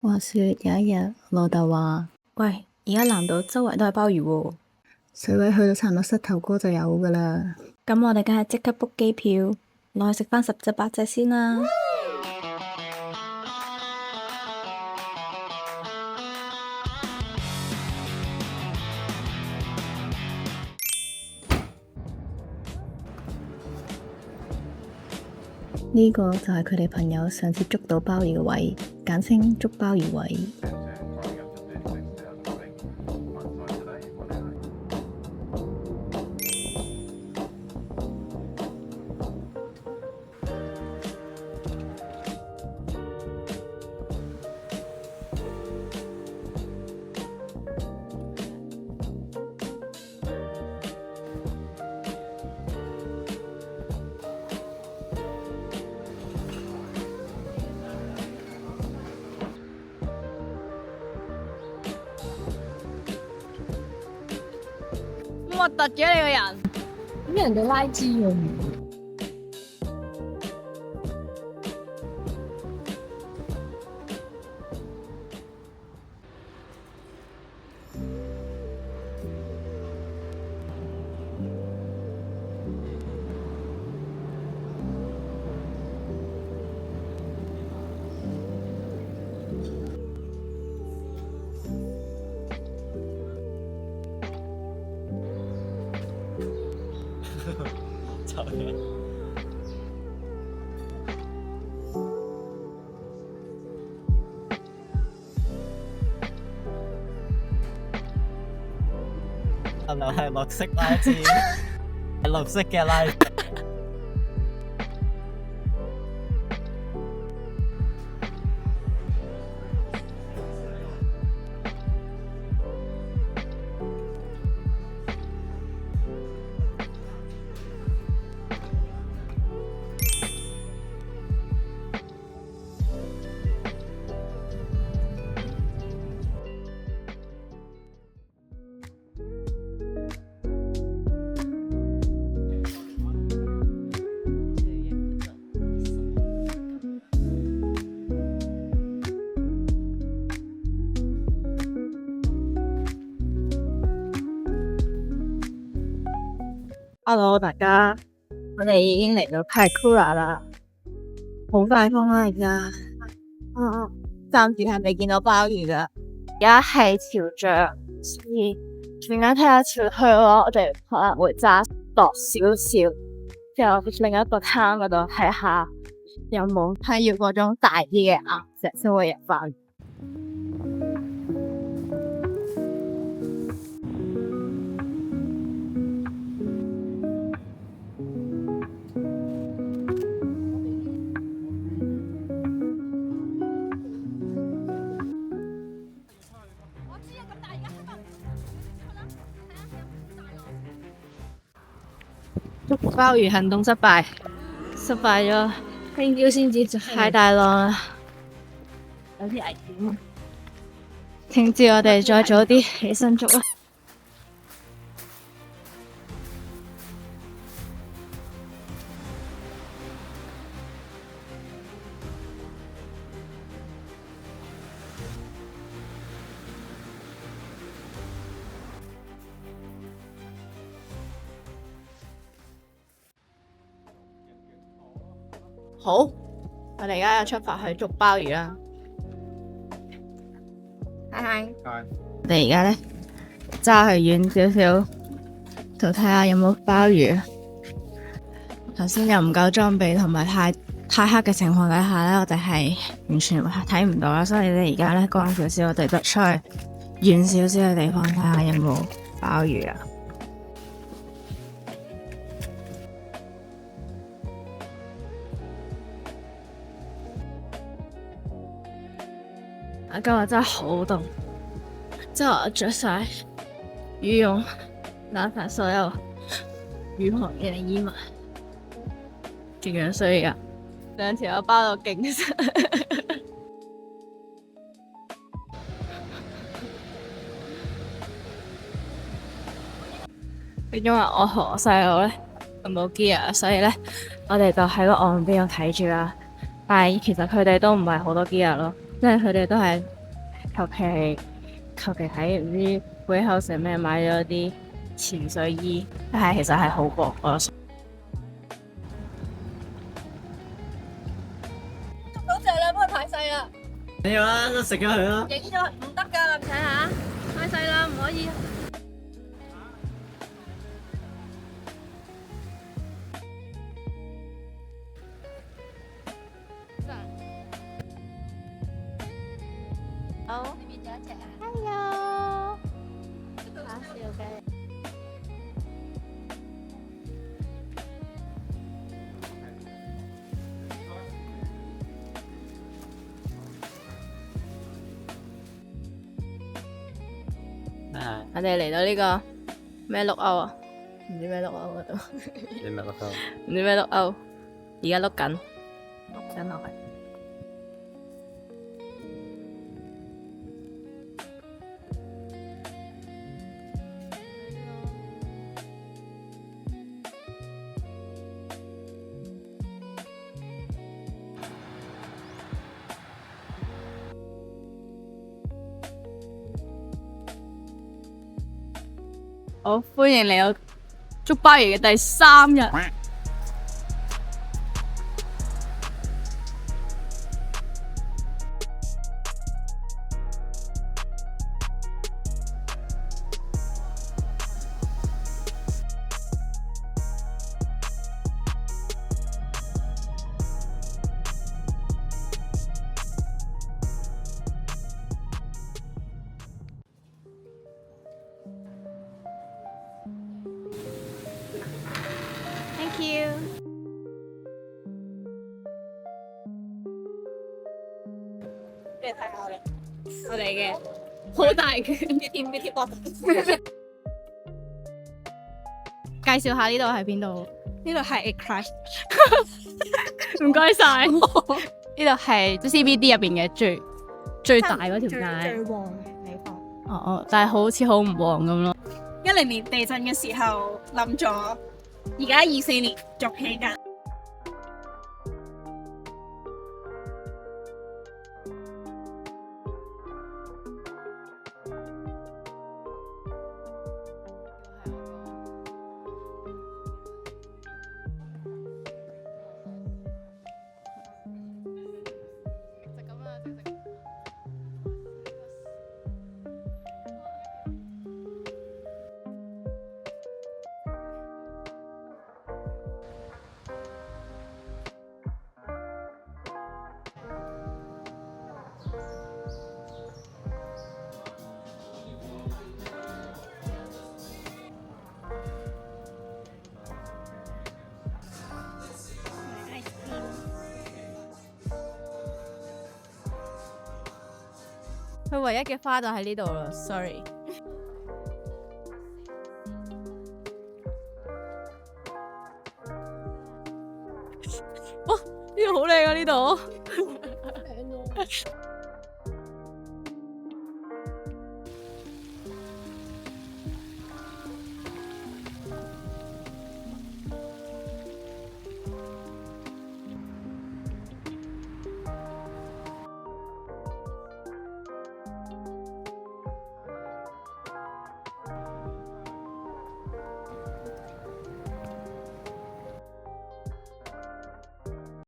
話說有一日，老豆話：喂，而家南島周圍都係鮑魚喎，水位去到差唔多膝頭哥就有噶啦。咁我哋梗係即刻 book 機票，落去食返10隻8隻先啦。呢個就係佢哋朋友上次捉到鮑魚嘅位，簡稱捉鮑魚位。咁核突嘅你個人，咁人哋拉枝用。臭嘢。係咪係綠色拉枝？係綠色嘅拉枝。Hello 大家，我哋已經嚟到 Kaikoura 啦，好大風啦而家，暫時係未見到鮑魚噶，而家係潮漲，所以陣間睇下潮退咯，我哋可能會揸落少少，之後另一個灘嗰度睇下有冇係要嗰種大啲嘅岩石先會入鮑魚。捉鮑魚行動失敗咗，聽朝先至太大浪啦，有啲危險。聽朝我哋再早啲起身捉啦。好，我哋而家要出發去捉鮑魚啦。嗨，我哋而家咧揸去遠少少，就睇下有冇鮑魚。頭先又唔夠裝備同埋太黑嘅情況底下咧，我哋係完全睇唔到啦。所以咧而家咧光少少，我哋就出去遠少少嘅地方睇下有冇鮑魚啊。今日真係好凍，之後我着晒羽絨，攬晒所有羽絨嘅衣物，勁樣衰噶，兩條友包到勁實。因為我同我細佬咧冇 gear，所以咧我哋就喺個岸邊度睇住啦。但係其實佢哋都唔係好多 gear 咯。即係佢哋都係求其喺唔知背後食咩買咗啲潛水衣，但係其實係好過我。好正啦，不過太細啦，你要啦，都食咗佢啦。影咗唔得㗎，你睇下，太細啦，唔可以。好，呢邊仲有一隻啊。Hello，搞笑嘅。我哋嚟到呢個咩碌歐啊？唔知咩碌歐嗰度，你咪落夠。唔知咩碌歐，而家碌緊落去。好，歡迎嚟到捉鮑魚嘅第3日。Thank you。你睇下我哋嘅好大嘅貼博。介紹下呢度係邊度？呢度係 Crush。唔該晒。呢度係 CBD 入邊嘅最大嗰條街。最旺嘅地方。哦，但係好似好唔旺咁咯。10年地震嘅時候冧咗，而家24年續起緊。佢唯一嘅花就喺呢度啦，sorry。哇，呢度好靚啊！呢度。